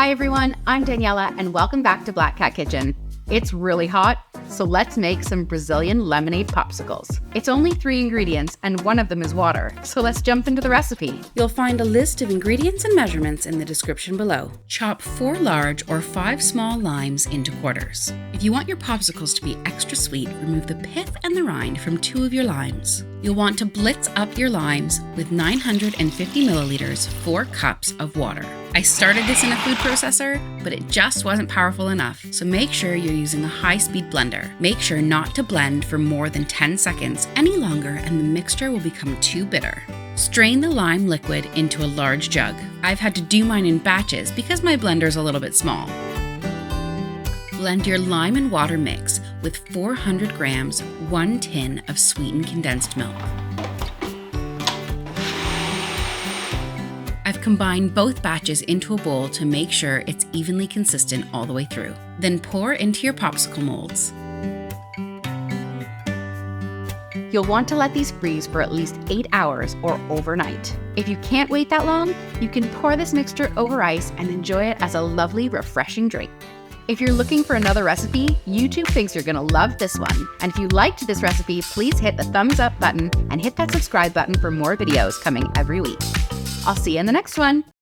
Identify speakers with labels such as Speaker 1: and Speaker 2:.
Speaker 1: Hi everyone, I'm Daniela and welcome back to Black Cat Kitchen. It's really hot, so let's make some Brazilian lemonade popsicles. It's only 3 ingredients and one of them is water, so let's jump into the recipe.
Speaker 2: You'll find a list of ingredients and measurements in the description below. Chop 4 large or 5 small limes into quarters. If you want your popsicles to be extra sweet, remove the pith and the rind from 2 of your limes. You'll want to blitz up your limes with 950 milliliters, 4 cups of water. I started this in a food processor, but it just wasn't powerful enough, so make sure you're using a high-speed blender. Make sure not to blend for more than 10 seconds any longer and the mixture will become too bitter. Strain the lime liquid into a large jug. I've had to do mine in batches because my blender's a little bit small. Blend your lime and water mix with 400 grams, 1 tin of sweetened condensed milk. I've combined both batches into a bowl to make sure it's evenly consistent all the way through. Then pour into your popsicle molds.
Speaker 1: You'll want to let these freeze for at least 8 hours or overnight. If you can't wait that long, you can pour this mixture over ice and enjoy it as a lovely, refreshing drink. If you're looking for another recipe, YouTube thinks you're gonna love this one. And if you liked this recipe, please hit the thumbs up button and hit that subscribe button for more videos coming every week. I'll see you in the next one.